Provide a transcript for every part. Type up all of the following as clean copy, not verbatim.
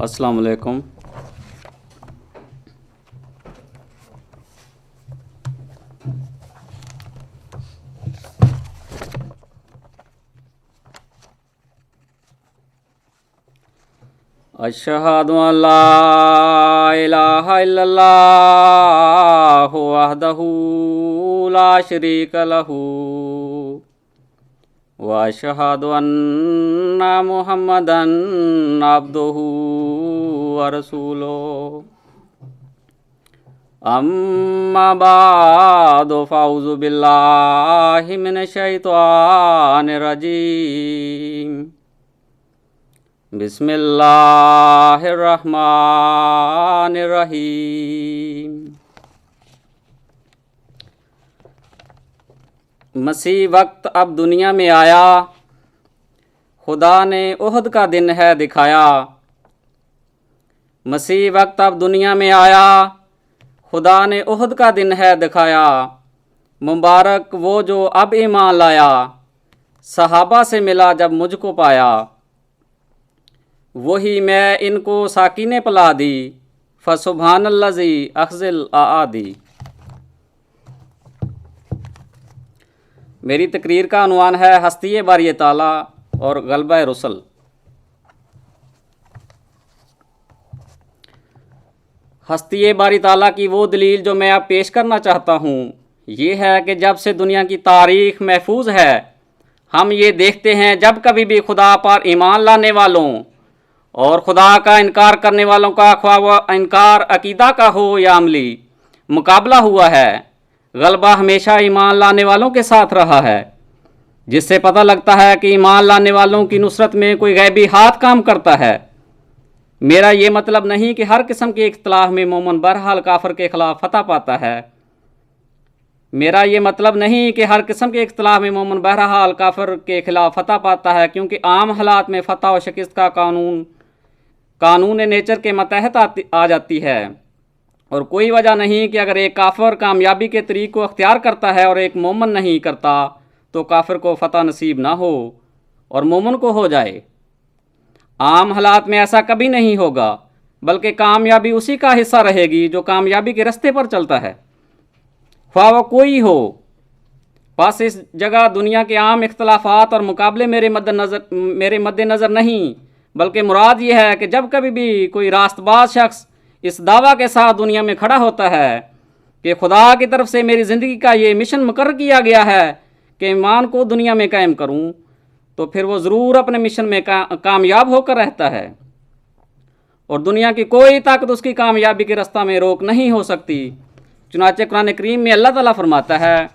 अस्सलाम वालेकुम। अशहदु अल्ला इलाहा इल्लल्लाहु वहदहु ला शरीका लहू व अशहदु अन्ना मुहम्मदन अब्दुहु व रसूलुहु। अम्मा बादु फ़अऊज़ु बिल्लाहि मिनश शैतानिर रजीम। बिस्मिल्लाहिर्रहमानिर्रहीम। मसीह वक्त अब दुनिया में आया, खुदा ने उहद का दिन है दिखाया। मसीह वक्त अब दुनिया में आया, खुदा ने उहद का दिन है दिखाया। मुबारक वो जो अब ईमान लाया, सहाबा से मिला जब मुझको पाया। वही मैं इनको साकीने पिला दी, फसुब्हानल्लज़ी अख़्ज़िल आदी। मेरी तकरीर का उन्वान है हस्ती बारी ताला और गलबा रसल। हस्ती बारी ताला की वो दलील जो मैं अब पेश करना चाहता हूँ ये है कि जब से दुनिया की तारीख़ महफूज है, हम ये देखते हैं जब कभी भी खुदा पर ईमान लाने वालों और खुदा का इनकार करने वालों का ख्वाह वह इनकार अकीदा का हो या अमली मुकाबला हुआ है, गलबा हमेशा ईमान लाने वालों के साथ रहा है। जिससे पता लगता है कि ईमान लाने वालों की नुसरत में कोई गैबी हाथ काम करता है। मेरा ये मतलब नहीं कि हर किस्म के इख्तिलाफ में मोमन बहरहाल काफिर के खिलाफ फतह पाता है। मेरा ये मतलब नहीं कि हर किस्म के इख्तिलाफ में मोमन बहरहाल काफिर के खिलाफ फतह पाता है, क्योंकि आम हालात में फतह और शिकस्त का कानून नेचर के मतहत आ जाती है। और कोई वजह नहीं कि अगर एक काफिर कामयाबी के तरीक़ को अख्तियार करता है और एक मोमन नहीं करता तो काफिर को फतह नसीब ना हो और मोमन को हो जाए। आम हालात में ऐसा कभी नहीं होगा, बल्कि कामयाबी उसी का हिस्सा रहेगी जो कामयाबी के रास्ते पर चलता है, ख्वाह वह कोई हो। बस इस जगह दुनिया के आम इख्तलाफात और मुकाबले मेरे मद्देनज़र नहीं, बल्कि मुराद ये है कि जब कभी भी कोई रास्तबाज शख्स इस दावा के साथ दुनिया में खड़ा होता है कि खुदा की तरफ से मेरी ज़िंदगी का ये मिशन मुकर्रर किया गया है कि ईमान को दुनिया में कायम करूं, तो फिर वो ज़रूर अपने मिशन में कामयाब होकर रहता है और दुनिया की कोई ताकत उसकी कामयाबी के रास्ता में रोक नहीं हो सकती। चुनाचे कुरान करीम में अल्लाह ताला फरमाता है,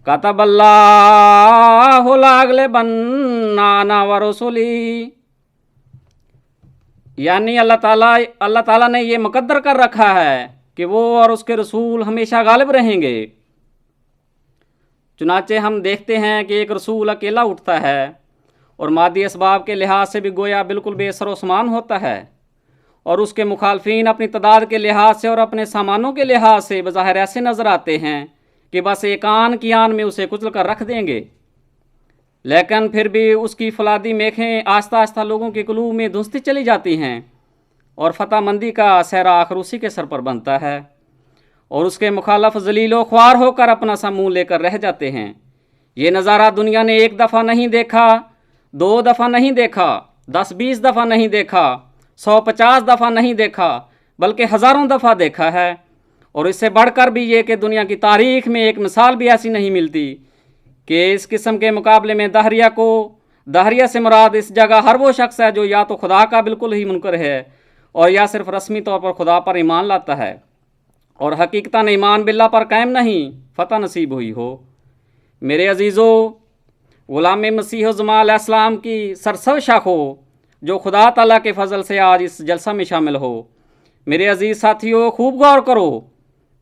कतबल्लाहु लअग़लिबन्ना व रसूली, यानी अल्लाह ताला ने ये मुकद्दर कर रखा है कि वो और उसके रसूल हमेशा गालिब रहेंगे। चुनाचे हम देखते हैं कि एक रसूल अकेला उठता है और मादी असबाब के लिहाज से भी गोया बिल्कुल बेसर समान होता है, और उसके मुखालफीन अपनी तादाद के लिहाज से और अपने सामानों के लिहाज से बज़ाहिर ऐसे नज़र आते हैं कि बस एक आन की आन में उसे कुचल कर रख देंगे। लेकिन फिर भी उसकी फलादी मेखें आस्ता आस्ता लोगों के क़ुलूब में धुंसती चली जाती हैं और फतह मंदी का सहरा आखिर उसी के सर पर बनता है और उसके मुखालफ जलीलो ख्वार होकर अपना सा मुँह लेकर रह जाते हैं। ये नज़ारा दुनिया ने एक दफ़ा नहीं देखा, 2 दफ़ा नहीं देखा, 10-20 दफ़ा नहीं देखा, 150 दफ़ा नहीं देखा, बल्कि हज़ारों दफ़ा देखा है। और इससे बढ़कर भी ये कि दुनिया की तारीख़ में एक मिसाल भी ऐसी नहीं मिलती कि इस किस्म के मुकाबले में दहरिया से मुराद इस जगह हर वो शख्स है जो या तो खुदा का बिल्कुल ही मुनकर है और या सिर्फ रस्मी तौर पर खुदा पर ईमान लाता है और हकीकतन ईमान बिल्लाह पर कायम नहीं फतह नसीब हुई हो। मेरे अजीज़ों, ग़ुलाम मसीह ज़मा अलैहिस्सलाम की सरसव शाखो जो खुदा ताला के फ़ज़ल से आज इस जलसा में शामिल हो। मेरे अजीज़ साथियों, खूब गौर करो।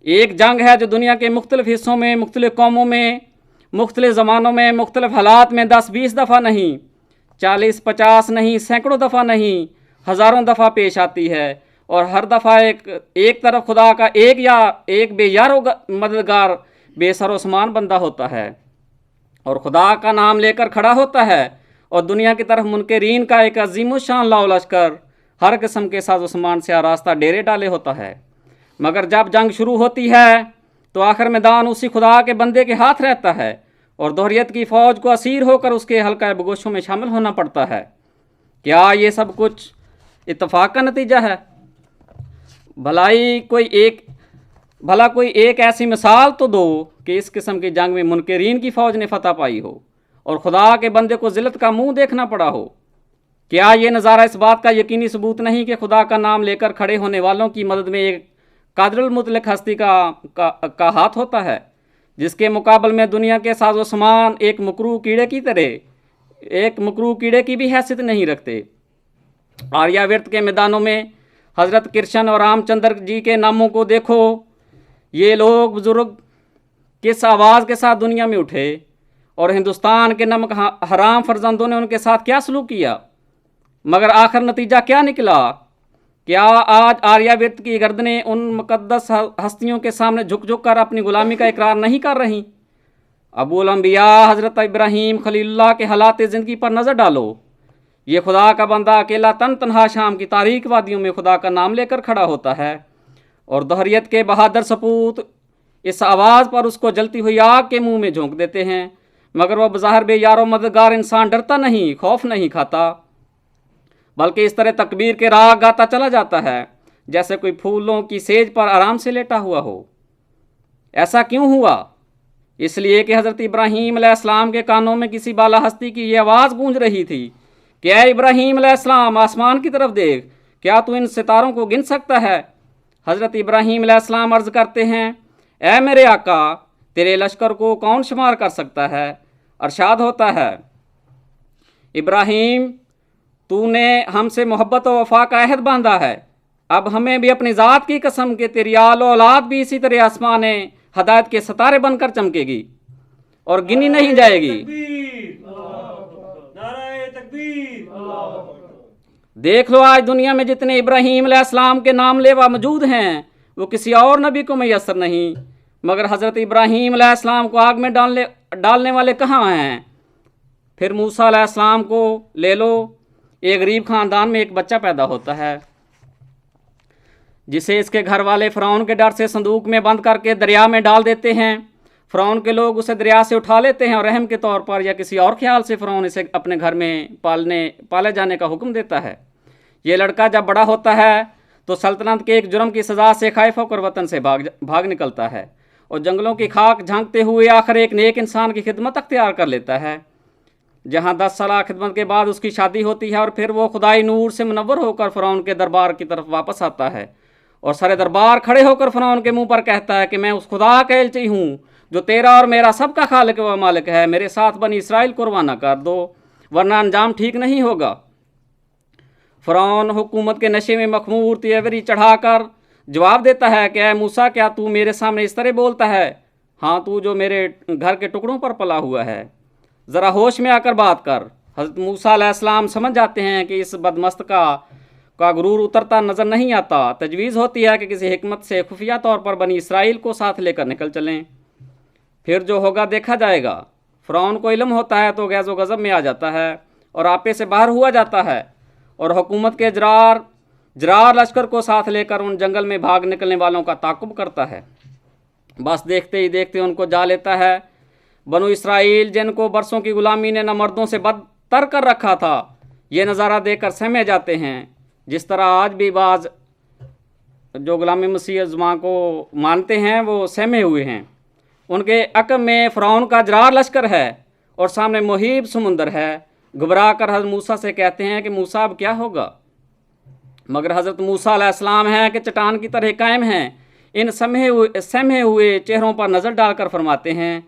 एक जंग है जो दुनिया के मुख्तलिफ़ हिस्सों में, मुख्तलिफ़ कौमों में, मुख्तलिफ़ ज़मानों में, मुख्तलिफ़ हालात में 10-20 दफ़ा नहीं, 40-50 नहीं, सैकड़ों दफ़ा नहीं, हज़ारों दफ़ा पेश आती है और हर दफ़ा एक तरफ खुदा का एक बेयारो मददगार बेसर समान बंदा होता है और खुदा का नाम लेकर खड़ा होता है और दुनिया की तरफ मुनकरीन का एक अजीम शान लाओ लश्कर हर किस्म के साजो सामान से आरास्ता डेरे डाले होता है। मगर जब जंग शुरू होती है तो आखिर मैदान उसी खुदा के बंदे के हाथ रहता है और दोहरियत की फ़ौज को असीर होकर उसके हल्का बगोशों में शामिल होना पड़ता है। क्या ये सब कुछ इत्तेफाक का नतीजा है? भला कोई एक ऐसी मिसाल तो दो कि इस किस्म की जंग में मुनकरीन की फ़ौज ने फतह पाई हो और खुदा के बंदे को जिल्लत का मुंह देखना पड़ा हो। क्या ये नज़ारा इस बात का यकीनी सबूत नहीं कि खुदा का नाम लेकर खड़े होने वालों की मदद में एक कादिरुल मुतलक हस्ती का हाथ होता है, जिसके मुकाबले में दुनिया के साजो सामान एक मकरू कीड़े की भी हैसियत नहीं रखते। आर्यावर्त के मैदानों में हज़रत कृष्ण और रामचंद्र जी के नामों को देखो। ये लोग बुजुर्ग किस आवाज़ के साथ दुनिया में उठे और हिंदुस्तान के नमक हराम फर्जंदों ने उनके साथ क्या सलूक किया, मगर आखिर नतीजा क्या निकला? क्या आज आर्यावर्त की गर्दनें उन मुकद्दस हस्तियों के सामने झुक झुक कर अपनी गुलामी का इकरार नहीं कर रहीं? अबुल अंबिया हज़रत इब्राहीम खलीलुल्लाह के हालात ज़िंदगी पर नज़र डालो। ये खुदा का बंदा अकेला तनहा शाम की तारीक वादियों में खुदा का नाम लेकर खड़ा होता है और दोहरियत के बहादुर सपूत इस आवाज़ पर उसको जलती हुई आग के मुंह में झोंक देते हैं, मगर वह बज़ाहिर बेयारो मददगार इंसान डरता नहीं, खौफ नहीं खाता, बल्कि इस तरह तकबीर के राग गाता चला जाता है जैसे कोई फूलों की सेज पर आराम से लेटा हुआ हो। ऐसा क्यों हुआ? इसलिए कि हज़रत इब्राहीम अलैहिस्सलाम के कानों में किसी बाला हस्ती की ये आवाज़ गूंज रही थी कि ऐ इब्राहीम अलैहिस्सलाम, आसमान की तरफ देख, क्या तू इन सितारों को गिन सकता है? हज़रत इब्राहीम अलैहिस्सलाम अर्ज़ करते हैं, ऐ मेरे आका, तेरे लश्कर को कौन शुमार कर सकता है? अरशाद होता है, इब्राहीम, तूने हमसे मोहब्बत और वफा का अहद बांधा है, अब हमें भी अपनी ज़ात की कसम के तेरी आलो औलाद भी इसी तरह आसमान हदायत के सितारे बनकर चमकेगी और गिनी नहीं जाएगी। देख लो, आज दुनिया में जितने इब्राहीम अलैहिस्सलाम के नाम लेवा मौजूद हैं वो किसी और नबी को मैसर नहीं, मगर हज़रत इब्राहीम अलैहिस्सलाम को आग में डालने वाले कहाँ हैं? फिर मूसा अलैहिस्सलाम को ले लो। एक गरीब ख़ानदान में एक बच्चा पैदा होता है जिसे इसके घर वाले फ़िरौन के डर से संदूक में बंद करके दरिया में डाल देते हैं। फ़िरौन के लोग उसे दरिया से उठा लेते हैं और रहम के तौर पर या किसी और ख्याल से फ़िरौन इसे अपने घर में पाले जाने का हुक्म देता है। ये लड़का जब बड़ा होता है तो सल्तनत के एक जुर्म की सज़ा से खाइफ होकर वतन से भाग निकलता है और जंगलों की खाक झांकते हुए आखिर एक नेक इंसान की खिदमत अख्तियार कर लेता है, जहाँ 10 साल खिदमत के बाद उसकी शादी होती है और फिर वो खुदाई नूर से मुनव्वर होकर फ़िरौन के दरबार की तरफ वापस आता है और सारे दरबार खड़े होकर फ़िरौन के मुंह पर कहता है कि मैं उस खुदा का एलची हूँ जो तेरा और मेरा सबका खालिक व मालिक है, मेरे साथ बनी इसराइल को रवाना कर दो, वरना अंजाम ठीक नहीं होगा। फ़िरौन हुकूमत के नशे में मखमूर तेवरी चढ़ाकर जवाब देता है कि ऐ मूसा, क्या तू मेरे सामने इस तरह बोलता है? हाँ, तू जो मेरे घर के टुकड़ों पर पला हुआ है, ज़रा होश में आकर बात कर। हज़रत मूसा अलैहिस्सलाम समझ जाते हैं कि इस बदमस्त का गुरूर उतरता नज़र नहीं आता। तजवीज़ होती है कि किसी हिकमत से खुफिया तौर पर बनी इसराइल को साथ लेकर निकल चलें, फिर जो होगा देखा जाएगा। फ़िरौन को इल्म होता है तो गैज़ो गज़ब में आ जाता है और आपे से बाहर हुआ जाता है और हुकूमत के जरार लश्कर को साथ लेकर उन जंगल में भाग निकलने वालों का ताक़ुब करता है। बस देखते ही देखते उनको जा लेता है। बनु इसराइल, जिनको बरसों की ग़ुलामी ने न मर्दों से बदतर कर रखा था, ये नज़ारा देखकर सहमे जाते हैं, जिस तरह आज भी बाज़ जो ग़ुलामी मसीह ज़ुबां को मानते हैं वो सहमे हुए हैं। उनके अक़ब में फ़िरौन का जरार लश्कर है और सामने मुहीब समुंदर है। घबरा कर हज़रत मूसा से कहते हैं कि मूसा, अब क्या होगा? मगर हज़रत मूसा अलैहिस्सलाम हैं कि चट्टान की तरह कायम हैं। इन सहमे हुए चेहरों पर नज़र डालकर फरमाते हैं,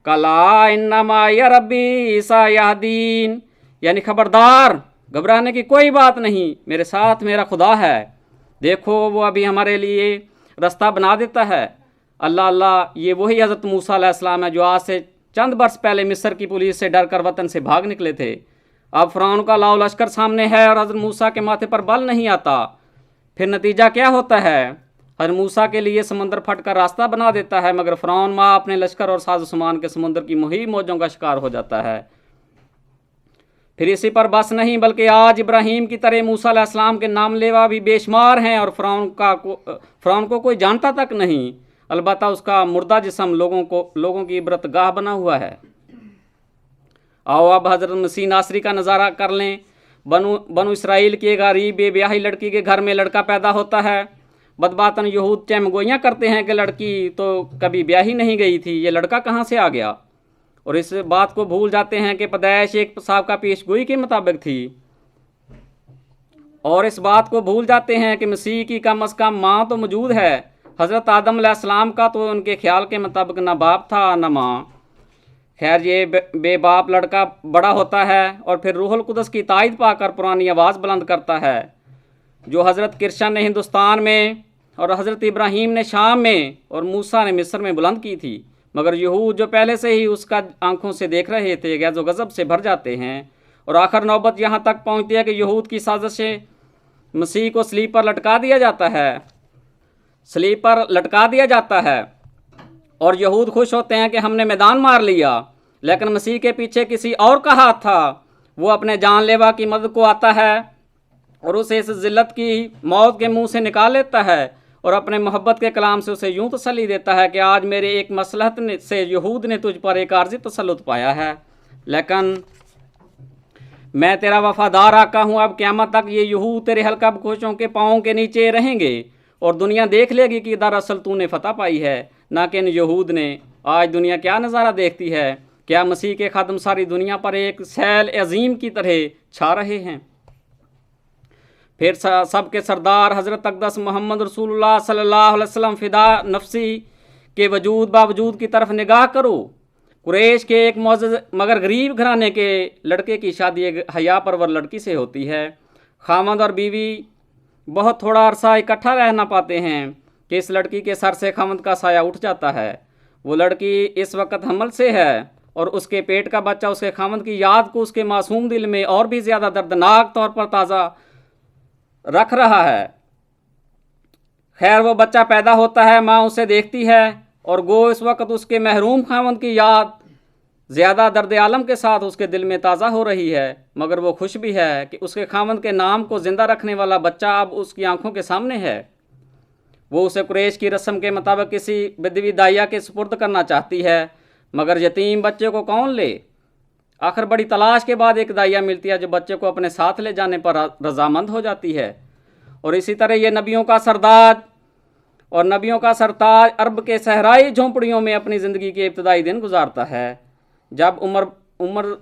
कला इन्नमा या रब्बी ईसा यादीन, यानी खबरदार, घबराने की कोई बात नहीं, मेरे साथ मेरा खुदा है। देखो, वो अभी हमारे लिए रास्ता बना देता है। अल्लाह अल्लाह, ये वही हज़रत मूसा अलैहिस्सलाम है जो आज से चंद बरस पहले मिस्र की पुलिस से डर कर वतन से भाग निकले थे। अब फ़िरौन का लाओ लश्कर सामने है और हज़रत मूसा के माथे पर बल नहीं आता। फिर नतीजा क्या होता है? हज़रत मूसा के लिए समंदर फट कर रास्ता बना देता है, मगर फ़िरौन माँ अपने लश्कर और साज़ो सामान के समुंदर की मुहीब मौजों का शिकार हो जाता है। फिर इसी पर बस नहीं, बल्कि आज इब्राहीम की तरह मूसा अलैहिस्सलाम के नाम लेवा भी बेशुमार हैं, और फ़िरौन को कोई जानता तक नहीं। अलबत्ता उसका मुर्दा जिस्म लोगों की इबरतगाह बना हुआ है। आओ अब हज़रत मसीह नासरी का नज़ारा कर लें। बनु इसराइल की एक गरीब बेब्याही लड़की के घर में लड़का पैदा होता है। बदबातन यहूद चहमगोइयाँ करते हैं कि लड़की तो कभी ब्याही नहीं गई थी, ये लड़का कहाँ से आ गया, और इस बात को भूल जाते हैं कि पैदाइश एक साबिक़ा पेशगोई के मुताबिक थी, और इस बात को भूल जाते हैं कि मसीह की कम अज़ कम माँ तो मौजूद है। हज़रत आदम अलैहिस्सलाम का तो उनके ख्याल के मुताबिक ना बाप था ना माँ। खैर, ये बेबाप लड़का बड़ा होता है और फिर रूहुल कुदस की तायद पाकर पुरानी आवाज़ बुलंद करता है, जो हज़रत किरशन ने हिंदुस्तान में और हज़रत इब्राहीम ने शाम में और मूसा ने मिस्र में बुलंद की थी। मगर यहूद जो पहले से ही उसका आंखों से देख रहे थे, गैज़ो गज़ब से भर जाते हैं, और आखिर नौबत यहाँ तक पहुँचती है कि यहूद की साजिश से मसीह को सलीब पर लटका दिया जाता है, और यहूद खुश होते हैं कि हमने मैदान मार लिया। लेकिन मसीह के पीछे किसी और का हाथ था। वो अपने जानलेवा की मदद को आता है और उसे इस जिल्लत की मौत के मुंह से निकाल लेता है, और अपने मोहब्बत के कलाम से उसे यूं तसल्ली देता है कि आज मेरे एक मसलहत से यहूद ने तुझ पर एक आर्जी तसल्लुत पाया है, लेकिन मैं तेरा वफादार आका हूँ। अब क़यामत तक ये यहूद तेरे हल्का बखोशों के पाँवों के नीचे रहेंगे, और दुनिया देख लेगी कि दरअसल तूने फतह पाई है, ना कि इन यहूद ने। आज दुनिया क्या नज़ारा देखती है? क्या मसीह के खादम सारी दुनिया पर एक सैल अजीम की तरह छा रहे हैं? फिर सबके सरदार हज़रत अक़दस मोहम्मद रसूलुल्लाह सल्लल्लाहु अलैहि वसल्लम फ़िदा नफ्सी के बावजूद की तरफ निगाह करो। कुरैश के एक मुअज़्ज़ज़ मगर गरीब घराने के लड़के की शादी एक हया परवर लड़की से होती है। खामद और बीवी बहुत थोड़ा अरसा इकट्ठा रह ना पाते हैं कि इस लड़की के सर से खामद का साया उठ जाता है। वो लड़की इस वक्त हमल से है और उसके पेट का बच्चा उसके खामद की याद को उसके मासूम दिल में और भी ज़्यादा दर्दनाक तौर पर ताज़ा रख रहा है। खैर, वो बच्चा पैदा होता है, माँ उसे देखती है, और गो इस वक्त उसके महरूम खामद की याद ज़्यादा दर्द आलम के साथ उसके दिल में ताज़ा हो रही है। मगर वो खुश भी है कि उसके खामद के नाम को ज़िंदा रखने वाला बच्चा अब उसकी आंखों के सामने है। वो उसे कुरैश की रस्म के मुताबिक किसी बदवी दाइया के सुपुर्द करना चाहती है, मगर यतीम बच्चे को कौन ले? आखिर बड़ी तलाश के बाद एक दाइया मिलती है जो बच्चे को अपने साथ ले जाने पर रजामंद हो जाती है। और इसी तरह ये नबियों का सरताज अरब के सहराई झोंपड़ियों में अपनी ज़िंदगी के इब्तदाई दिन गुजारता है। जब उम्र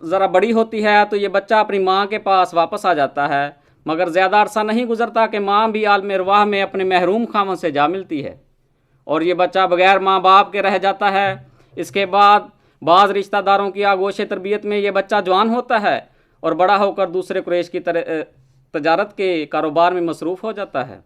ज़रा बड़ी होती है तो ये बच्चा अपनी माँ के पास वापस आ जाता है, मगर ज़्यादा अरसा नहीं गुजरता कि माँ भी आलम अरवाह में अपने महरूम खामन से जा मिलती है, और ये बच्चा बगैर माँ बाप के रह जाता है। इसके बाद बाज़ रिश्तेदारों की आगोश तरबियत में ये बच्चा जवान होता है और बड़ा होकर दूसरे कुरैश की तरह तजारत के कारोबार में मसरूफ़ हो जाता है।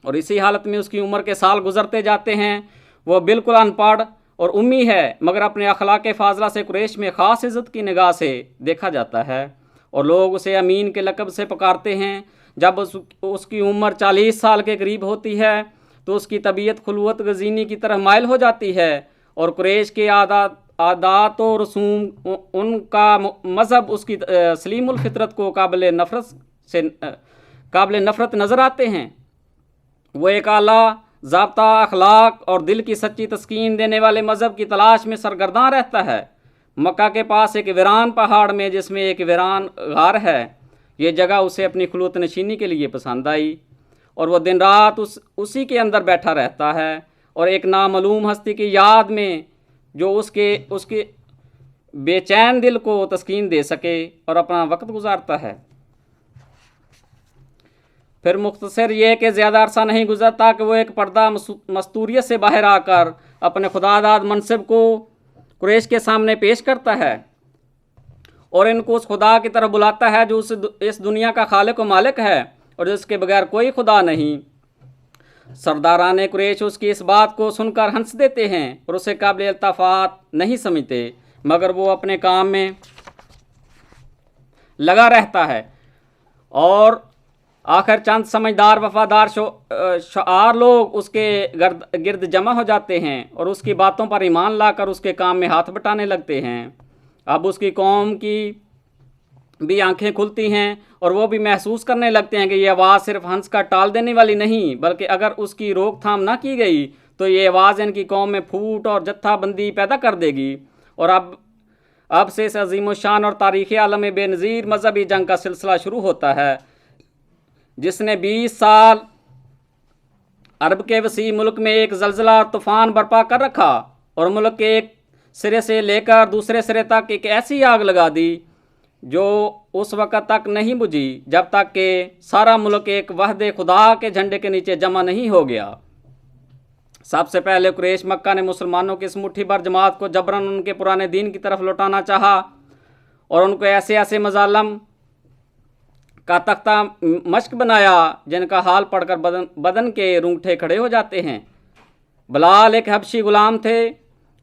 और इसी हालत में उसकी उम्र के साल गुजरते जाते हैं। वह बिल्कुल अनपढ़ और उम्मी है, मगर अपने अखलाक फ़ाज़ला से कुरैश में ख़ास इज़्ज़त की निगाह से देखा जाता है, और लोग उसे अमीन के लक़ब से पुकारते हैं। जब उसकी उम्र 40 साल के करीब होती है तो उसकी तबीयत खुलवत गज़ीनी की तरह माइल हो जाती है, और कुरैश के आदात और रसूम, उनका मज़हब उसकी सलीमुल फ़ितरत को काबिल नफ़रत नज़र आते हैं। वो एक आला ज़ाब्ता अखलाक और दिल की सच्ची तस्कीन देने वाले मज़हब की तलाश में सरगर्दां रहता है। मक्का के पास एक वीरान पहाड़ में, जिसमें एक वीरान गार है, ये जगह उसे अपनी खुलवत नशीनी के लिए पसंद आई, और वह दिन रात उसी के अंदर बैठा रहता है, और एक नामालूम हस्ती की याद में जो उसके बेचैन दिल को तस्कीन दे सके, और अपना वक्त गुजारता है। फिर मुख्तसर ये कि ज़्यादा अरसा नहीं गुजरता कि वो एक पर्दा मस्तूरियत से बाहर आकर अपने खुदादाद मनसब को कुरैश के सामने पेश करता है, और इनको उस खुदा की तरफ बुलाता है जो इस दुनिया का खालिक व मालिक है, और जिसके बगैर कोई खुदा नहीं। सरदारान कुरैश उसकी इस बात को सुनकर हंस देते हैं और उसे काबिल इल्तफ़ात नहीं समझते, मगर वो अपने काम में लगा रहता है। और आखिर चंद समझदार वफादार शार लोग उसके गिर्द जमा हो जाते हैं और उसकी बातों पर ईमान लाकर उसके काम में हाथ बटाने लगते हैं। अब उसकी कौम की भी आंखें खुलती हैं और वो भी महसूस करने लगते हैं कि ये आवाज़ सिर्फ हंस का टाल देने वाली नहीं, बल्कि अगर उसकी रोकथाम ना की गई तो ये आवाज़ इनकी कौम में फूट और जत्थाबंदी पैदा कर देगी। और अब से इस अजीमुशान और तारीख़ी आलम बेनज़ीर मजहबी जंग का सिलसिला शुरू होता है, जिसने 20 साल अरब के वसी मुल्क में एक जलजिला और तूफ़ान बर्पा कर रखा और मुल्क के एक सिरे से लेकर दूसरे सिरे तक एक ऐसी आग लगा दी जो उस वक़्त तक नहीं बुझी जब तक कि सारा मुल्क एक वहदे खुदा के झंडे के नीचे जमा नहीं हो गया। सबसे पहले कुरैश मक्का ने मुसलमानों की इस मुट्ठी भर जमात को जबरन उनके पुराने दीन की तरफ लौटाना चाहा और उनको ऐसे ऐसे मजालम का तख्ता मश्क बनाया जिनका हाल पढ़कर बदन के रूंगटे खड़े हो जाते हैं। बिलाल एक हबशी गुलाम थे,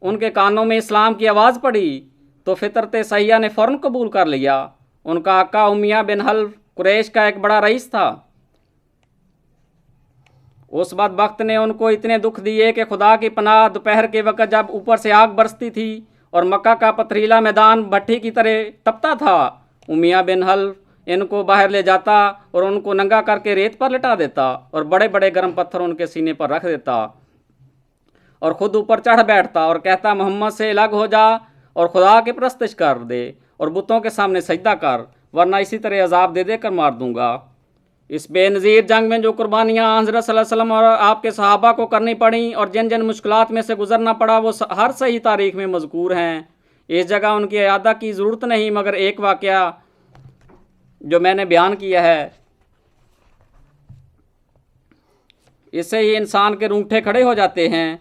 उनके कानों में इस्लाम की आवाज़ पड़ी तो फितरत सहिया ने फ़ौरन कबूल कर लिया। उनका आका उमिया बिन हल्फ कुरैश का एक बड़ा रईस था। उस बदबख्त ने उनको इतने दुख दिए कि खुदा की पनाह दोपहर के वक़्त जब ऊपर से आग बरसती थी और मक्का का पथरीला मैदान भट्टी की तरह तपता था, उमिया बिन हल्फ इनको बाहर ले जाता और उनको नंगा करके रेत पर लिटा देता और बड़े बड़े गर्म पत्थर उनके सीने पर रख देता और ख़ुद ऊपर चढ़ बैठता और कहता, मोहम्मद से अलग हो जा और खुदा की परस्तिश कर दे और बुतों के सामने सजदा कर, वरना इसी तरह अजाब दे देकर मार दूंगा। इस बेनज़ीर जंग में जो कुर्बानियाँ हज़रत सल्लल्लाहु अलैहि वसल्लम और आपके सहाबा को करनी पड़ी और जिन जिन मुश्किलात में से गुजरना पड़ा वो हर सही तारीख़ में मज़कूर हैं। इस जगह उनकी इयादा की ज़रूरत नहीं, मगर एक वाक़या जो मैंने बयान किया है इससे ही इंसान के रूंगटे खड़े हो जाते हैं।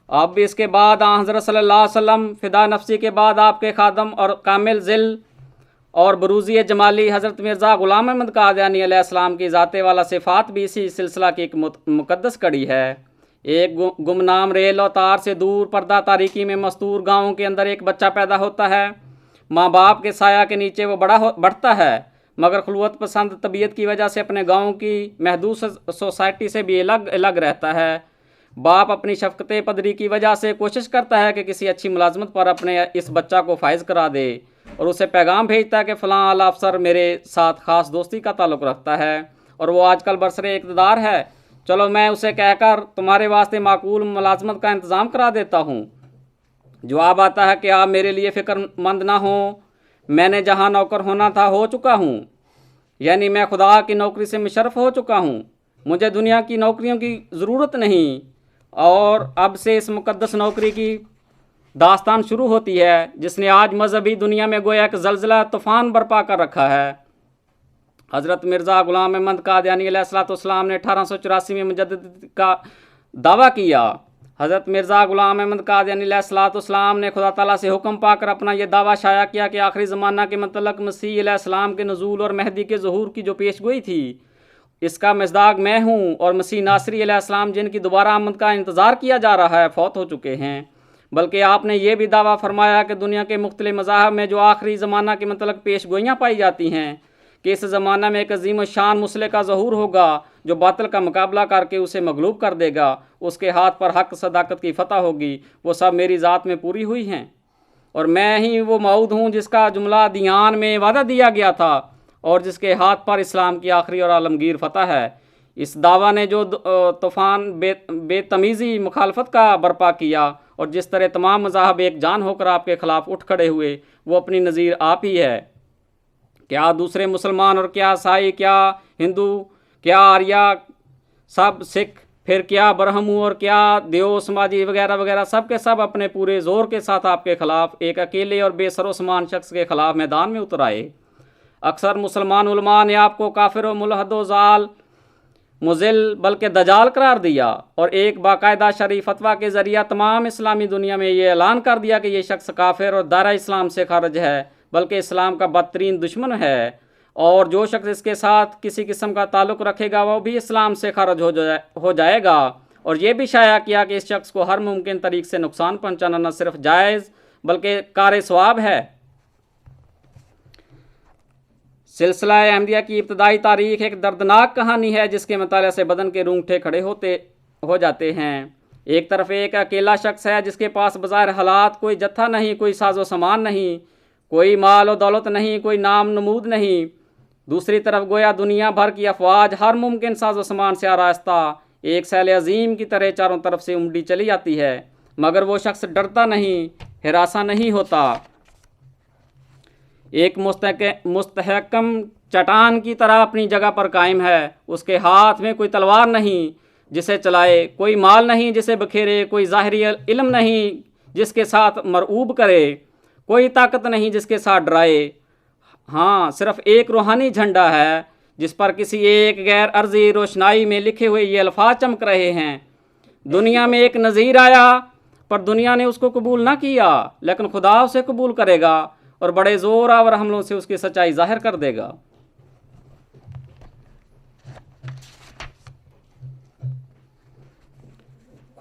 अब इसके बाद हज़रत सल्लल्लाहु अलैहि वसल्लम फ़िदा नफ्सी के बाद आपके खादम और कामिल ज़िल और बरूज़ी जमाली हज़रत मिर्ज़ा ग़ुलाम अहमद क़ादियानी अलैहिस्सलाम की ज़ाते वाला सिफ़ात भी इसी सिलसिला की एक मुक़द्दस कड़ी है। एक गुमनाम रेल और तार से दूर पर्दा तारीकी में मस्तूर गाँव के अंदर एक बच्चा पैदा होता है। माँ बाप के साया के नीचे वो बढ़ता है, मगर खुलवत पसंद तबीयत की वजह से अपने गाँव की महदूद सोसाइटी से भी अलग अलग रहता है। बाप अपनी शफ़क़त पदरी की वजह से कोशिश करता है कि किसी अच्छी मुलाजमत पर अपने इस बच्चा को फाइज करा दे और उसे पैगाम भेजता है कि फ़लाँ आला अफसर मेरे साथ ख़ास दोस्ती का ताल्लुक़ रखता है और वो आजकल बरसरे इक़्तिदार है, चलो मैं उसे कहकर तुम्हारे वास्ते माकूल मुलाजमत का इंतज़ाम करा देता हूँ। जवाब आता है कि आप मेरे लिए फ़िक्रमंद ना हो, मैंने जहाँ नौकर होना था हो चुका हूँ, यानी मैं खुदा की नौकरी से मुशर्रफ हो चुका हूँ, मुझे दुनिया की नौकरियों की ज़रूरत नहीं। और अब से इस मुक़द्दस नौकरी की दास्तान शुरू होती है जिसने आज मजहबी दुनिया में गोया एक ज़लज़ला तूफ़ान बर्पा कर रखा है। हज़रत मिर्ज़ा ग़ुलाम अहमद क़ादियानी अलैहिस्सलाम ने 1884 में मुजद्दिद का दावा किया। हज़रत मिर्ज़ा ग़ुलाम अहमद क़ादियानी अलैहिस्सलाम ने खुदा ताला से हुक्म पाकर अपना यह दावा शाया किया कि आखिरी ज़माना के मतलब मसीह अलैहिस्सलाम के नज़ूल और मेहदी के ज़हूर की जो पेशगोई थी इसका मज़दाक मैं हूँ और मसीह नासरी अलैहिस्सलाम जिनकी दोबारा आमद का इंतज़ार किया जा रहा है फ़ौत हो चुके हैं। बल्कि आपने ये भी दावा फरमाया कि दुनिया के मुख्तलिफ़ मज़ाहब में जो आखिरी ज़माना के मतलब पेशगोइयाँ पाई जाती हैं कि इस ज़माना में एक अजीम शान मुसले का ज़हूर होगा जो बातिल का मुकाबला करके उसे मगलूब कर देगा, उसके हाथ पर हक़ सदाकत की फ़तह होगी। वो सब मेरी ज़ात में पूरी हुई हैं और मैं ही वो मऊद हूँ जिसका जुमला दियान में वादा दिया गया था और जिसके हाथ पर इस्लाम की आखिरी और आलमगीर फ़तह है। इस दावा ने जो तूफ़ान बेतमीज़ी मुखालफत का बर्पा किया और जिस तरह तमाम मज़ाहब एक जान होकर आपके ख़िलाफ़ उठ खड़े हुए, वो अपनी नज़ीर आप ही है। क्या दूसरे मुसलमान और क्या ईसाई, क्या हिंदू, क्या आर्या, सब सिख, फिर क्या ब्रह्मू और क्या देव समाजी वगैरह वगैरह, सब के सब अपने पूरे ज़ोर के साथ आपके ख़िलाफ़ एक अकेले और बेसरोसमान शख्स के ख़िलाफ़ मैदान में उतर आए। अक्सर मुसलमान उलमा ने आपको काफिर व मुलहद ज़ाल मुज़िल बल्कि दजाल करार दिया और एक बाकायदा शरई फतवा के ज़रिया तमाम इस्लामी दुनिया में ये ऐलान कर दिया कि ये शख्स काफिर और दायरा इस्लाम से खारिज है, बल्कि इस्लाम का बदतरीन दुश्मन है और जो शख्स इसके साथ किसी किस्म का ताल्लुक़ रखेगा वो भी इस्लाम से खारिज हो जाएगा। और ये भी शाया किया कि इस शख्स को हर मुमकिन तरीक़े से नुकसान पहुँचाना न सिर्फ जायज़ बल्कि कार सवाब है। सिलसिला अहमदिया की इब्तदाई तारीख़ एक दर्दनाक कहानी है जिसके मुताले से बदन के रूंगटे खड़े हो जाते हैं। एक तरफ एक अकेला शख्स है जिसके पास बज़ाहिर हालात कोई जत्था नहीं, कोई साजो सामान नहीं, कोई माल और दौलत नहीं, कोई नाम नमूद नहीं। दूसरी तरफ गोया दुनिया भर की अफवाज हर मुमकिन साजो सामान से आरास्ता एक सैल अजीम की तरह चारों तरफ से उमड़ी चली आती है, मगर वो शख्स डरता नहीं, हिरासा नहीं होता। एक मुस्तहकम चट्टान की तरह अपनी जगह पर कायम है। उसके हाथ में कोई तलवार नहीं जिसे चलाए, कोई माल नहीं जिसे बखेरे, कोई ज़ाहिरी इल्म नहीं जिसके साथ मरऊब करे, कोई ताकत नहीं जिसके साथ डराए। हाँ, सिर्फ एक रूहानी झंडा है जिस पर किसी एक गैर अर्जी रोशनाई में लिखे हुए ये अल्फाज चमक रहे हैं। दुनिया में एक नज़ीर आया पर दुनिया ने उसको कबूल ना किया, लेकिन खुदा उसे कबूल करेगा और बड़े ज़ोर आवर हमलों से उसकी सच्चाई जाहिर कर देगा।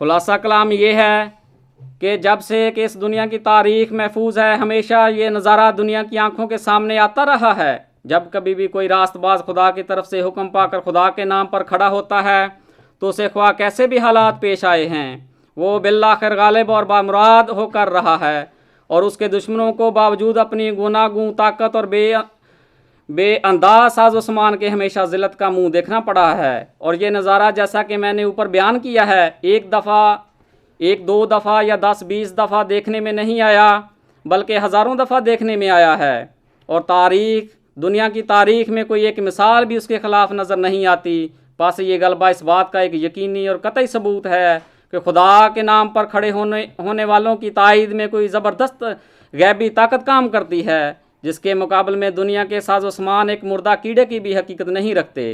खुलासा कलाम ये है कि जब से कि इस दुनिया की तारीख महफूज है, हमेशा ये नज़ारा दुनिया की आंखों के सामने आता रहा है। जब कभी भी कोई रास्तबाज खुदा की तरफ से हुक्म पाकर खुदा के नाम पर खड़ा होता है तो उसे ख्वाह कैसे भी हालात पेश आए हैं, वो बिल्लाखिर गालिब और बामुराद होकर रहा है और उसके दुश्मनों को बावजूद अपनी गुनागूं ताकत और बेअंदाज साजो सामान के हमेशा ज़िल्लत का मुंह देखना पड़ा है। और ये नज़ारा जैसा कि मैंने ऊपर बयान किया है, एक दो दफ़ा या 10-20 दफ़ा देखने में नहीं आया, बल्कि हज़ारों दफ़ा देखने में आया है। और दुनिया की तारीख में कोई एक मिसाल भी उसके ख़िलाफ़ नज़र नहीं आती। पास ये गलबा इस बात का एक यकीनी और कतई सबूत है कि खुदा के नाम पर खड़े होने वालों की तायद में कोई ज़बरदस्त गैबी ताकत काम करती है, जिसके मुकाबले में दुनिया के साजो सामान एक मुर्दा कीड़े की भी हकीकत नहीं रखते।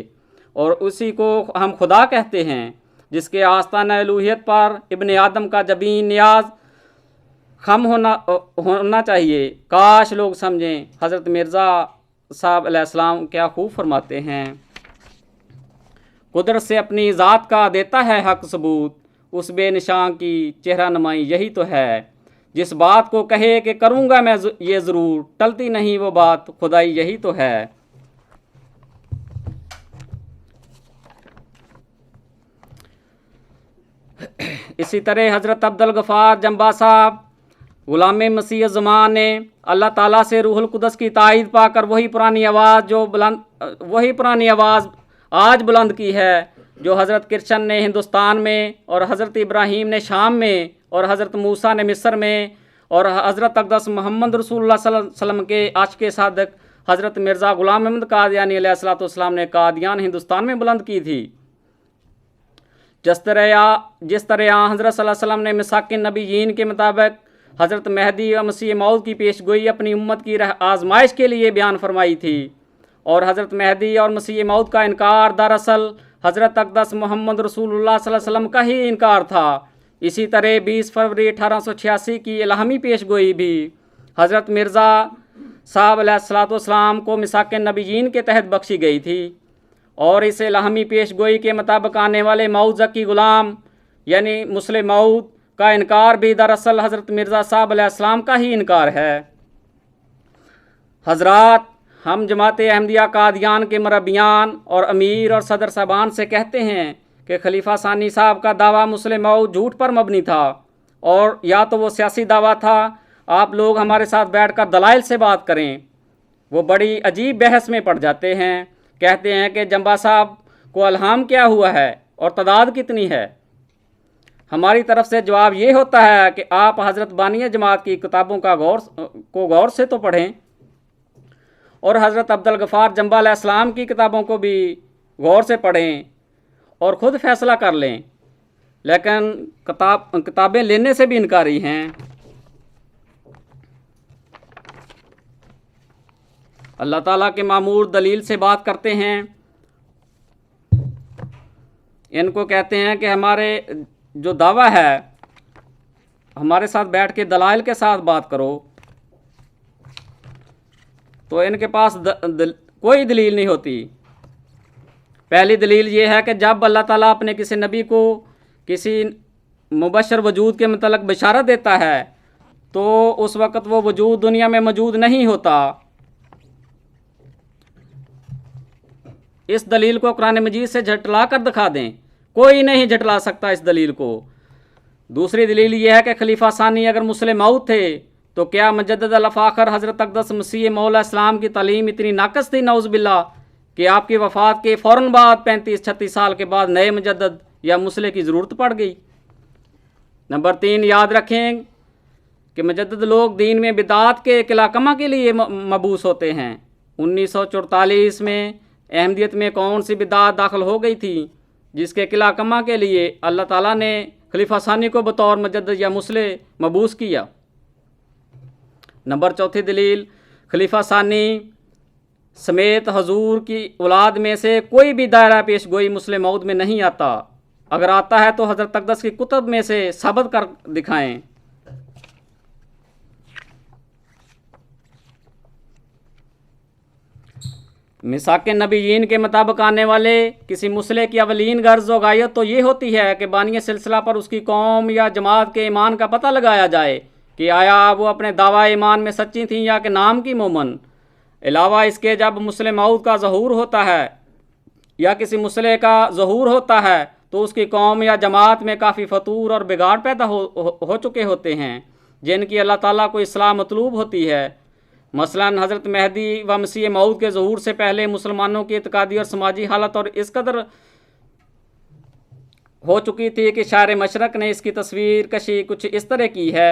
और उसी को हम खुदा कहते हैं जिसके आस्ताना अलूहियत पर इब्ने आदम का जबीन नियाज खम होना चाहिए। काश लोग समझें। हज़रत मिर्ज़ा साहब अलैहिस्सलाम क्या खूब फरमाते हैं, कुदरत से अपनी ज़ात का देता है हक सबूत, उस बेनिशान की चेहरा नुमाई यही तो है। जिस बात को कहे कि करूँगा मैं ये ज़रूर, टलती नहीं वो बात, खुदाई यही तो है। इसी तरह हज़रत अब्दुल गफ़ार जंबा साहब ग़ुलाम मसीह ज़मान ने अल्लाह ताला से रूहुल कुदस की तायद पाकर वही पुरानी आवाज़ आज बुलंद की है जो हज़रत कृष्ण ने हिंदुस्तान में, और हज़रत इब्राहीम ने शाम में, और हज़रत मूसा ने मिस्र में, और हज़रत अक़दस मोहम्मद रसूलुल्लाह सल्लल्लाहु अलैहि वसल्लम के आशिक़ सादिक़ हज़रत मिर्ज़ा ग़ुलाम अहमद कादियानी अलैहिस्सलाम ने कादियान हिंदुस्तान में बुलंद की थी। जिस तरह यहाँ हज़रत सल्लल्लाहु अलैहि वसल्लम ने मिसाक़ नबीयीन के मुताबिक हज़रत महदी व मसीह मौद की पेशगोई अपनी उम्मत की आजमाइश के लिए बयान फरमाई थी, और हज़रत महदी और मसीह मौद का इनकार दरअसल हज़रत अक़दस मोहम्मद रसूलुल्लाह सल्लल्लाहु अलैहि वसल्लम का ही इनकार था। इसी तरह 20 फरवरी 1886 की इल्हामी पेशगोई भी हज़रत मिर्ज़ा साहब अलैहिस्सलाम को मिसाक़ नबीयीन के तहत बख्शी गई थी, और इस इल्हामी पेशगोई के मुताबिक आने वाले मऊद ज़की ग़ुलाम यानी मुस्लिम मऊद का इनकार भी दरअसल हज़रत मिर्ज़ा साहब अलैहिस्सलाम का ही इनकार है। हज़रात, हम जमात अहमदिया कादियान के मरबियान और अमीर और सदर साहबान से कहते हैं कि खलीफा सानी साहब का दावा मुस्लिम मऊद झूठ पर मबनी था, और या तो वो सियासी दावा था। आप लोग हमारे साथ बैठकर दलाइल से बात करें। वो बड़ी अजीब बहस में पड़ जाते हैं। कहते हैं कि जंबा साहब को अल्हाम क्या हुआ है और तादाद कितनी है। हमारी तरफ से जवाब ये होता है कि आप हज़रत बानिया जमात की किताबों का गौर से तो पढ़ें, और हज़रत अब्दुल गफ़ार जंबा अलैहिस्सलाम की किताबों को भी गौर से पढ़ें और ख़ुद फैसला कर लें। लेकिन किताबें लेने से भी इनकारी हैं। अल्लाह ताला के मामूर दलील से बात करते हैं। इनको कहते हैं कि हमारे जो दावा है हमारे साथ बैठ के दलाइल के साथ बात करो, तो इनके पास कोई दलील नहीं होती। पहली दलील ये है कि जब अल्लाह ताला अपने किसी नबी को किसी मुबशर वजूद के मतलब बशारत देता है तो उस वक़्त वो वजूद दुनिया में मौजूद नहीं होता। इस दलील को कुरान मजीद से झटला कर दिखा दें, कोई नहीं झटला सकता इस दलील को। दूसरी दलील ये है कि खलीफा सानी अगर मुस्लिम मऊद थे तो क्या मुजद्दद अल-फ़ाखर हज़रत अक़दस मसीह मौला इस्लाम की तालीम इतनी नाक़स थी नौज़ुबिल्लाह कि आपकी वफ़ात के फ़ौरन बाद 35-36 साल के बाद नए मुजद्दद या मुसले की ज़रूरत पड़ गई। नंबर 3, याद रखें कि मुजद्दद लोग दीन में बिदात के किलाकमा के लिए मबूस होते हैं। 1944 में अहमदियत में कौन सी बिदात दाखिल हो गई थी जिसके किलाकमा के लिए अल्लाह ताला ने खलीफा सानी को बतौर मुजद्दद या मुसले मबूस किया। नंबर 4 दलील, खलीफा सानी समेत हजूर की औलाद में से कोई भी दायरा पेश गोई मुस्लिम मौद में नहीं आता। अगर आता है तो हज़रत अक़दस की कुतुब में से साबित कर दिखाएं। मिसाक नबीयीन के मुताबिक आने वाले किसी मुसले की अवलीन गर्ज व गायत तो ये होती है कि बानी सिलसिला पर उसकी कौम या जमात के ईमान का पता लगाया जाए कि आया वो अपने दावा ईमान में सच्ची थी या कि नाम की मोमन। अलावा इसके जब मुस्लिम मौद का ज़हूर होता है या किसी मुसले का ज़हूर होता है तो उसकी कौम या जमात में काफ़ी फतूर और बिगाड़ पैदा हो चुके होते हैं जिनकी अल्लाह ताला को इस्लाह मतलूब होती है। मसलन हज़रत मेहदी व मसीह मऊद के ज़हूर से पहले मुसलमानों की इत्कादी और समाजी हालत और इस कदर हो चुकी थी कि शायर मशरक ने इसकी तस्वीर कशी कुछ इस तरह की है।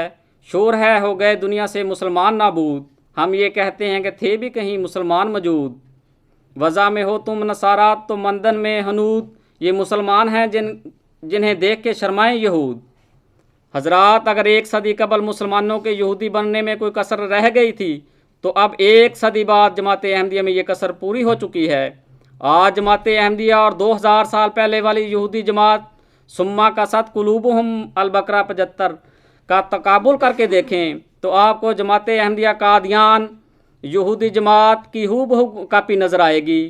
शोर है हो गए दुनिया से मुसलमान नाबूद, हम ये कहते हैं कि थे भी कहीं मुसलमान मौजूद। वज़ा में हो तुम नसारात तो मंदन में हनूद, ये मुसलमान हैं जिन्हें देख के शर्माएं यहूद। हजरात, अगर 1 सदी कबल मुसलमानों के यहूदी बनने में कोई कसर रह गई थी तो अब 1 सदी बाद जमात अहमदिया में ये कसर पूरी हो चुकी है। आज जमात अहमदिया और 2000 साल पहले वाली यहूदी जमात सुम्मा का सत कुलूबुहुम अल-बकरा 75 का तकाबुल करके देखें तो आपको जमात अहमदिया कादियान यहूदी जमात की हूबहू कापी नज़र आएगी।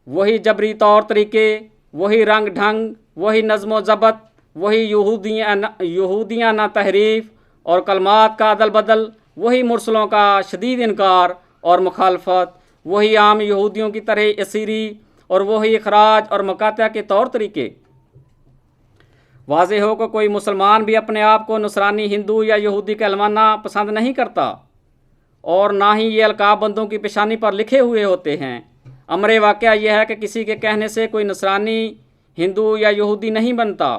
वही जबरी तौर तरीके, वही रंग ढंग, वही नज़्म ज़बत, वही यहूदियाँ ना तहरीफ और कलमात का अदल बदल, वही मुरसलों का शदीद इनकार और मुखालफत, वही आम यहूदियों की तरह असीरी और वही अखराज और मकात्या के तौर तरीके। वाज़ेह हो कि कोई मुसलमान भी अपने आप को नसरानी, हिंदू या यहूदी कहलवाना पसंद नहीं करता और ना ही ये अलकाब बंदों की पेशानी पर लिखे हुए होते हैं। अमरे वाक़या यह है कि किसी के कहने से कोई नसरानी, हिंदू या यहूदी नहीं बनता,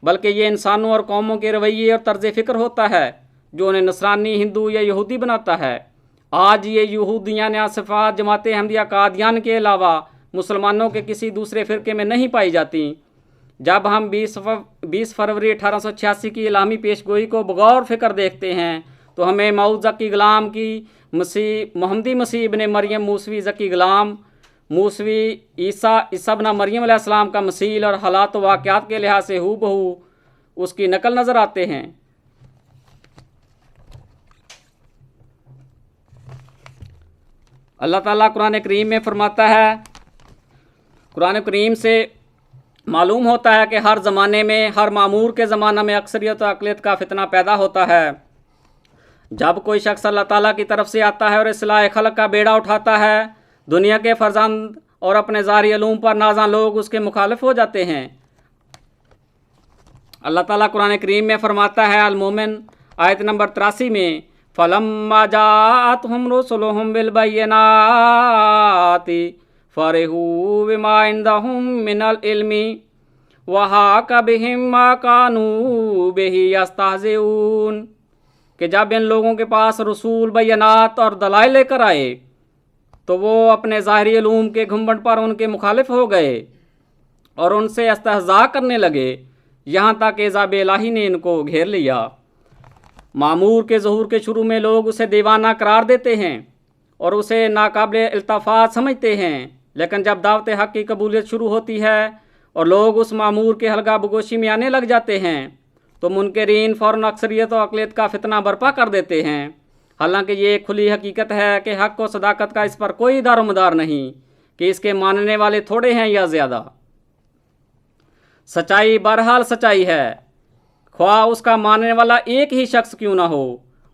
बल्कि ये इंसानों और कौमों के रवैये और तर्ज फ़िक्र होता है जो उन्हें नसरानी, हिंदू या यहूदी बनाता है। आज ये यहूदियान या सिफ़ात जमात अहमदिया कादियान के अलावा मुसलमानों के किसी दूसरे फ़िरके में नहीं पाई जाती। जब हम 20 फरवरी 1886 की इलामी पेशगोई को बगौर फ़िक्र देखते हैं तो हमें मऊद ज़की ग़ुलाम की मोहम्मदी मसीह इब्ने मरियम मूसवी ज़की ग़ुलाम मूसवी ईसा इब्न मरियम अलैहिस्सलाम का मसील और हालात व वाक़यात के लिहाज से हूबहू उसकी नकल नज़र आते हैं। अल्लाह ताला कुरान करीम में फरमाता है, कुरान करीम से मालूम होता है कि हर ज़माने में, हर मामूर के ज़माना में अक्सरियत और अक़लियत का फितना पैदा होता है। जब कोई शख्स अल्लाह ताला की तरफ से आता है और इस्लाह खल्क़ का बेड़ा उठाता है, दुनिया के फ़र्जंद और अपने ज़ारी अलूम पर नाज़ा लोग उसके मुखालिफ हो जाते हैं। अल्लाह ताला कुरान करीम में फरमाता है अल-मोमिन आयत नंबर 83 में, फ़लम्मा जाअतहुम रुसुलुहुम बिल बय्यिनाति फ़रिहू बिमा इंदहुम मिनल इल्मी व हाका बिहिम मा कानू बिही यस्तहज़िऊन, कि जब इन लोगों के पास रसूल, बय्यनात और दलाइल लेकर आए तो वो अपने ज़ाहिरी इल्म के घुम्मट पर उनके मुखालिफ हो गए और उनसे इस्तेहज़ा करने लगे, यहाँ तक कि ज़ाब इलाही ने इनको घेर लिया। मामूर के ज़हूर के शुरू में लोग उसे दीवाना करार देते हैं और उसे नाकाबिल इल्तफ़ात समझते हैं, लेकिन जब दावत हक़ की कबूलियत शुरू होती है और लोग उस मामूर के हल्का बगोशी में आने लग जाते हैं तो मुनकरीन फ़ौरन अक्सरियत और अक़लियत का फितना बर्पा कर देते हैं। हालांकि ये खुली हकीकत है कि हक़ व सदाकत का इस पर कोई दारोमदार नहीं कि इसके मानने वाले थोड़े हैं या ज़्यादा। सच्चाई बहरहाल सच्चाई है, ख्वाह उसका मानने वाला एक ही शख्स क्यों ना हो।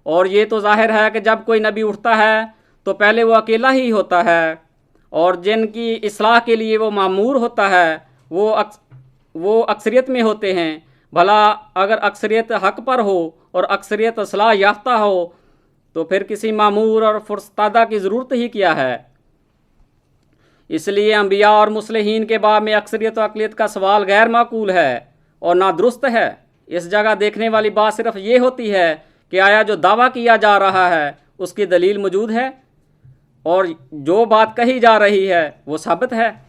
और ये तो ज़ाहिर है कि जब कोई नबी उठता है तो पहले वो अकेला ही होता है और जिनकी इस्लाह के लिए वो मामूर होता है वो अक्सरियत में होते हैं। भला अगर अक्सरियत हक़ पर हो और अक्सरियत इस्लाह याफ्ता हो तो फिर किसी मामूर और फुर्सतादा की ज़रूरत ही क्या है। इसलिए अंबिया और मुस्लिहीन के बाब में अक्सरियत व अक़लियत का सवाल गैर माकूल है और ना दुरुस्त है। इस जगह देखने वाली बात सिर्फ ये होती है कि आया जो दावा किया जा रहा है उसकी दलील मौजूद है और जो बात कही जा रही है वो साबित है।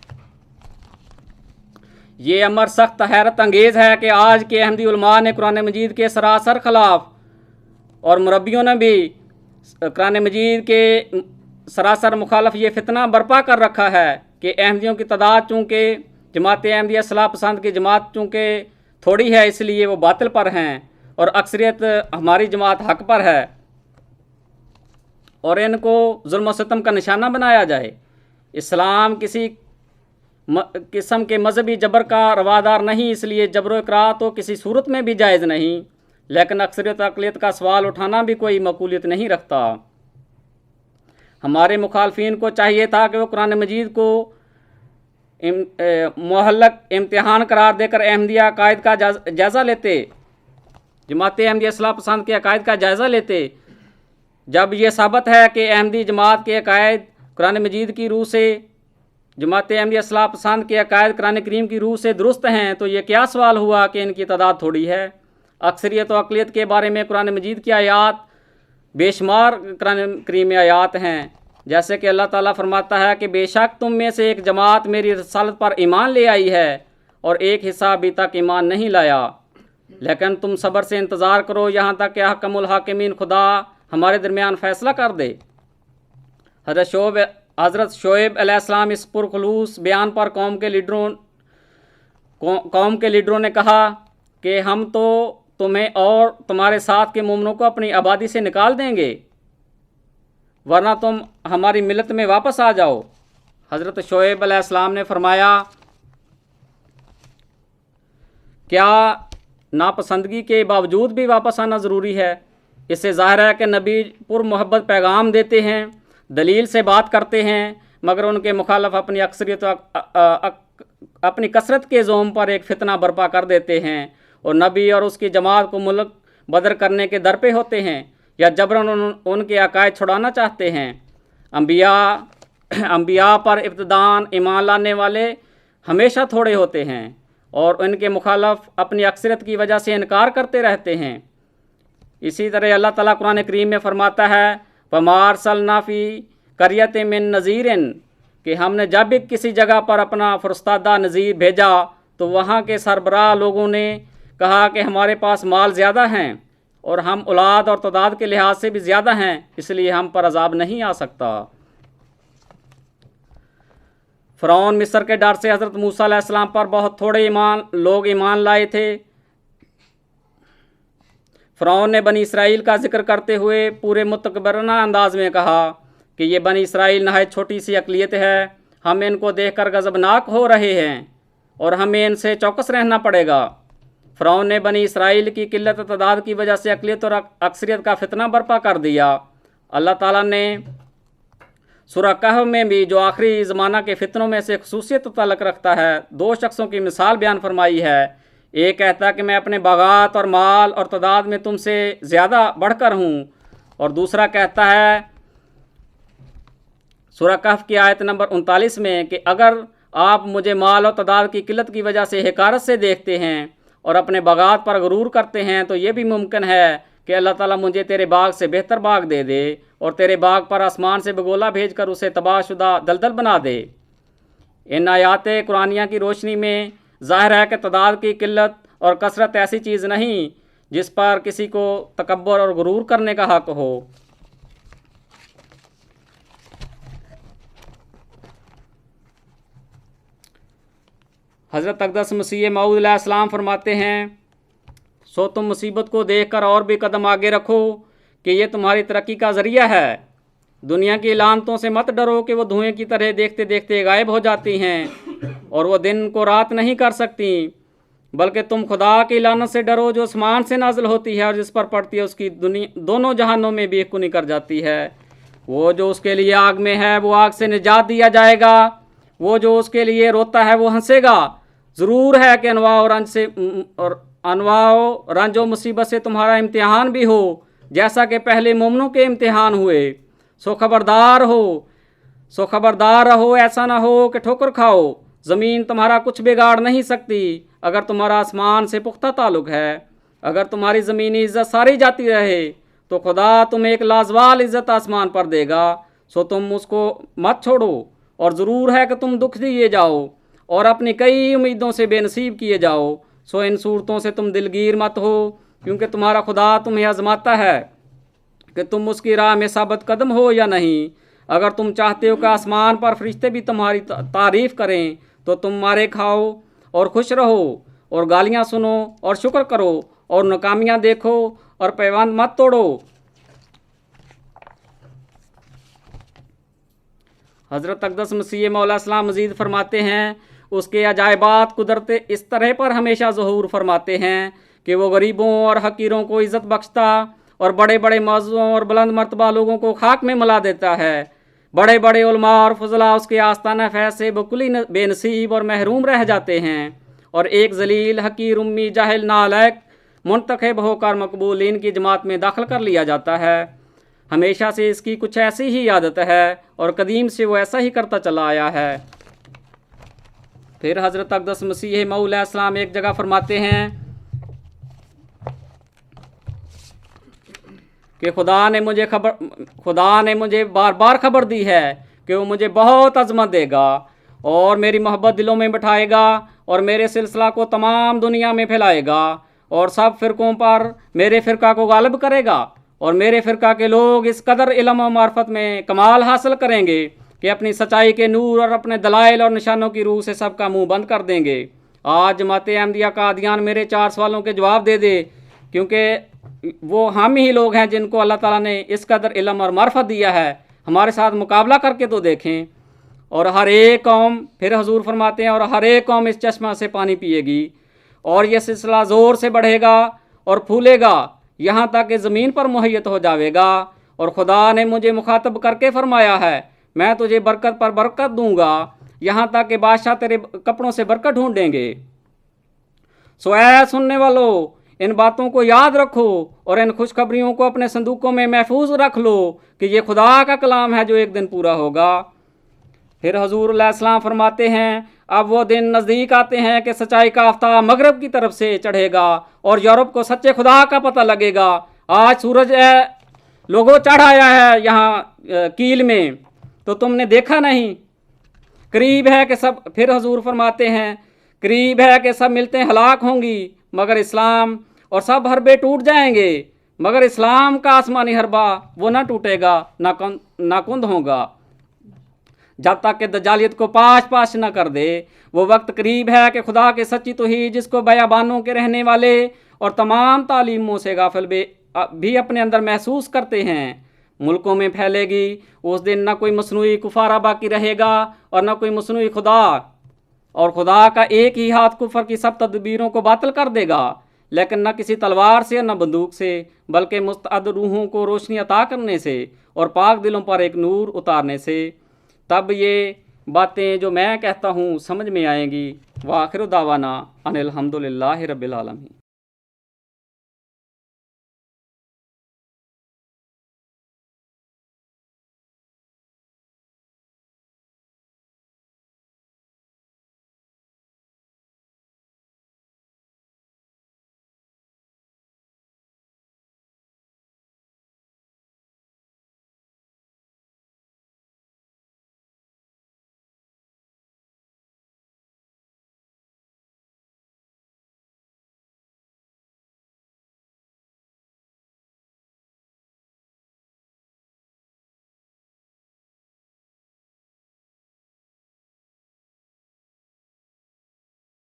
ये अमर सख्त हैरत अंगेज़ है कि आज के अहमदी उलमा ने कुरान मजीद के सरासर खिलाफ और मुरब्बियों ने भी कुरान मजीद के सरासर मुखालफ ये फितना बर्पा कर रखा है कि अहमदियों की तादाद चूँकि जमात अहमदिया सलाह पसंद की जमात चूँकि थोड़ी है इसलिए वो बातिल पर हैं और अक्सरियत हमारी जमात हक पर है और इनको जुल्म सितम का निशाना बनाया जाए। इस्लाम किसी किस्म के मजहबी जबर का रवादार नहीं, इसलिए जबर इकराह तो किसी सूरत में भी जायज़ नहीं, लेकिन अक्सरियत अक़लियत का सवाल उठाना भी कोई मकबूलियत नहीं रखता। हमारे मुखालफिन को चाहिए था कि वो कुरान मजीद को मुहल्लक इम्तिहान करार देकर अहमदिया अकायद का जायज़ा लेते, जमात अहमदिया इस्लाह पसंद के अकायद का जायज़ा लेते। जब ये साबित है कि अहमदी जमात के अकायद कुरान मजीद की रूह से, जमात अहमदिया इस्लाह पसंद के अकायद कुरान करीम की रूह से दुरुस्त हैं, तो ये क्या सवाल हुआ कि इनकी तादाद थोड़ी है। अक्सरियत व अक़लियत के बारे में कुरान मजीद की आयात बेशुमार कुरान करीम में आयात हैं, जैसे कि अल्लाह ताला फरमाता है कि बेशक तुम में से एक जमात मेरी रसालत पर ईमान ले आई है और एक हिस्सा अभी तक ईमान नहीं लाया, लेकिन तुम सब्र से इंतज़ार करो यहाँ तक कि हकमुल हाकिमीन खुदा हमारे दरमियान फ़ैसला कर दे। हज़रत शोएब अलैहिस्सलाम इस पुरखलूस बयान पर कौम के लीडरों ने कहा कि हम तो तुम्हें और तुम्हारे साथ के मोमिनों को अपनी आबादी से निकाल देंगे, वरना तुम हमारी मिलत में वापस आ जाओ। हज़रत शोएब अलैहिस्सलाम ने फरमाया, क्या नापसंदगी के बावजूद भी वापस आना ज़रूरी है? इससे ज़ाहिर है कि नबी पुरमोहब्बत पैगाम देते हैं, दलील से बात करते हैं, मगर उनके मुखालफ अपनी अक्सरियत अपनी कसरत के ज़ोम पर एक फ़ितना बर्पा कर देते हैं और नबी और उसकी जमात को मुल्क बदर करने के दर पे होते हैं या जबरन उनके अकायद छुड़ाना चाहते हैं। अंबिया पर इब्तिदान ईमान लाने वाले हमेशा थोड़े होते हैं और उनके मुखालफ अपनी अक्सरियत की वजह से इनकार करते रहते हैं। इसी तरह अल्लाह ताला कुरान करीम में फरमाता है, वमार सलनाफ़ी करियत मिन नज़ीरिन, कि हमने जब भी किसी जगह पर अपना फुरस्तादा नज़ीर भेजा तो वहाँ के सरबराह लोगों ने कहा कि हमारे पास माल ज़्यादा हैं और हम औलाद और तादाद के लिहाज से भी ज़्यादा हैं, इसलिए हम पर अजाब नहीं आ सकता। फ़िरौन मिस्र के डर से हज़रत मूसा अलैहिस्सलाम पर बहुत थोड़े लोग ईमान लाए थे। फ़िरौन ने बनी इसराइल का जिक्र करते हुए पूरे मुतकब्बराना अंदाज में कहा कि ये बनी इसराइल नहायत छोटी सी अक़लियत है, हम इनको देखकर गज़बनाक हो रहे हैं और हमें इनसे चौकस रहना पड़ेगा। फ़िरौन ने बनी इसराइल की किल्लत तादाद की वजह से अक़लियत और अक्सरियत का फितना बर्पा कर दिया। अल्लाह ताला ने सूरह कहफ में भी, जो आखिरी ज़माना के फितनों में से ख़ुसूसियत तल्लुक़ रखता है, दो शख्सों की मिसाल बयान फरमाई है। एक कहता है कि मैं अपने बागात और माल और तादाद में तुमसे ज़्यादा बढ़कर हूँ, और दूसरा कहता है सूरह कहफ की आयत नंबर 39 में कि अगर आप मुझे माल और तादाद की किल्लत की वजह से हिकारत से देखते हैं और अपने बागात पर गरूर करते हैं, तो ये भी मुमकिन है कि अल्लाह ताला मुझे तेरे बाग से बेहतर बाग दे दे और तेरे बाग पर आसमान से बगोला भेजकर उसे तबाहशुदा दलदल बना दे। इन आयात कुरानिया की रोशनी में ज़ाहिर है कि तादाद की किल्लत और कसरत ऐसी चीज़ नहीं जिस पर किसी को तकब्बुर और गुरूर करने का हक़ हो। हज़रत अक़दस मसीह मऊद अलैहिस्सलाम फरमाते हैं, सो तुम मुसीबत को देखकर और भी कदम आगे रखो कि ये तुम्हारी तरक्की का ज़रिया है। दुनिया की लानतों से मत डरो कि वो धुएं की तरह देखते देखते गायब हो जाती हैं और वो दिन को रात नहीं कर सकती, बल्कि तुम खुदा की लानत से डरो जो आसमान से नाजिल होती है और जिस पर पड़ती है उसकी दोनों जहानों में भी खुनी कर जाती है। वो जो उसके लिए आग में है वो आग से निजात दिया जाएगा, वो जो उसके लिए रोता है वो हंसेगा। ज़रूर है कि अनवाओ रंज व मुसीबत से तुम्हारा इम्तिहान भी हो, जैसा कि पहले मोमिनों के इम्तिहान हुए। सो खबरदार रहो, ऐसा ना हो कि ठोकर खाओ। ज़मीन तुम्हारा कुछ बिगाड़ नहीं सकती अगर तुम्हारा आसमान से पुख्ता ताल्लुक़ है। अगर तुम्हारी ज़मीनी इज़्ज़त सारी जाती रहे तो खुदा तुम्हें एक लाजवाल इज़्ज़त आसमान पर देगा। सो तुम उसको मत छोड़ो, और ज़रूर है कि तुम दुख दिए जाओ और अपनी कई उम्मीदों से बेनसीब किए जाओ। सो इन सूरतों से तुम दिलगीर मत हो, क्योंकि तुम्हारा खुदा तुम्हें आजमाता है कि तुम उसकी राह में साबित कदम हो या नहीं। अगर तुम चाहते हो कि आसमान पर फरिश्ते भी तुम्हारी तारीफ़ करें तो तुम मारे खाओ और खुश रहो, और गालियाँ सुनो और शुक्र करो, और नाकामियाँ देखो और पैबंद मत तोड़ो। हज़रत अक़दस मसीह मौला इस्लाम मज़ीद फरमाते हैं, उसके अजायबात कुदरत इस तरह पर हमेशा ज़हूर फरमाते हैं कि वो गरीबों और हकीरों को इज़्ज़त बख्शता और बड़े बड़े मौज़ूओं और बुलंद मर्तबा लोगों को खाक में मिला देता है। बड़े बड़े उलमा और फजला उसके आस्ताना फैज़ से बकुली बेनसीब और महरूम रह जाते हैं, और एक जलील हकीर उम्मी जाहिल नालायक मुंतखब होकर मकबूलीन की जमात में दाखिल कर लिया जाता है। हमेशा से इसकी कुछ ऐसी ही आदत है और कदीम से वो ऐसा ही करता चला आया है। फिर हज़रत अक़दस मसीह मौला इस्लाम एक जगह फरमाते हैं कि खुदा ने मुझे बार बार खबर दी है कि वो मुझे बहुत अज़मत देगा और मेरी मोहब्बत दिलों में बिठाएगा और मेरे सिलसिला को तमाम दुनिया में फैलाएगा और सब फ़िरक़ों पर मेरे फ़िरक़ा को गालिब करेगा, और मेरे फ़िरक़ा के लोग इस कदर इल्म और मार्फत में कमाल हासिल करेंगे कि अपनी सच्चाई के नूर और अपने दलाइल और निशानों की रूह से सबका मुंह बंद कर देंगे। आज जमात अहमदिया का अदियान मेरे 4 सवालों के जवाब दे दे, क्योंकि वो हम ही लोग हैं जिनको अल्लाह ताला ने इस कदर इल्म और मार्फत दिया है। हमारे साथ मुकाबला करके तो देखें। और हर एक कौम, फिर हजूर फरमाते हैं, और हर एक कौम इस चश्मा से पानी पिएगी और यह सिलसिला ज़ोर से बढ़ेगा और फूलेगा यहाँ तक कि ज़मीन पर मुहैयत हो जाएगा। और खुदा ने मुझे मुखातब करके फरमाया है, मैं तुझे बरकत पर बरकत दूंगा यहाँ तक कि बादशाह तेरे कपड़ों से बरकत ढूंढेंगे। सो ऐ सुनने वालों, इन बातों को याद रखो और इन खुशखबरियों को अपने संदूकों में महफूज रख लो कि ये खुदा का कलाम है जो एक दिन पूरा होगा। फिर हजूर अलैहिस्सलाम फरमाते हैं, अब वो दिन नज़दीक आते हैं कि सच्चाई का आफ्ताब मगरब की तरफ से चढ़ेगा और यूरोप को सच्चे खुदा का पता लगेगा। आज सूरज लोगों चढ़ आया है यहाँ कील में, तो तुमने देखा नहीं। करीब है कि सब, फिर हजूर फरमाते हैं, करीब है कि सब मिलते हलाक होंगी मगर इस्लाम, और सब हरबे टूट जाएंगे मगर इस्लाम का आसमानी हरबा वो ना टूटेगा, ना कुंद होगा जब तक कि दज्जालियत को पाश न कर दे। वो वक्त करीब है कि खुदा के सच्ची तौहीद जिसको बयाबानों के रहने वाले और तमाम तालीमों से गाफिल भी अपने अंदर महसूस करते हैं, मुल्कों में फैलेगी। उस दिन ना कोई मसनूई कुफारा बाकी रहेगा और ना कोई मसनूई खुदा, और खुदा का एक ही हाथ कुफर की सब तदबीरों को बातिल कर देगा, लेकिन न किसी तलवार से न बंदूक से, बल्कि मुस्तअद रूहों को रोशनी अता करने से और पाक दिलों पर एक नूर उतारने से। तब ये बातें जो मैं कहता हूँ समझ में आएंगी। व आखिर दावाना अनिल हम्दुलिल्लाहि रब्बिल आलमीन।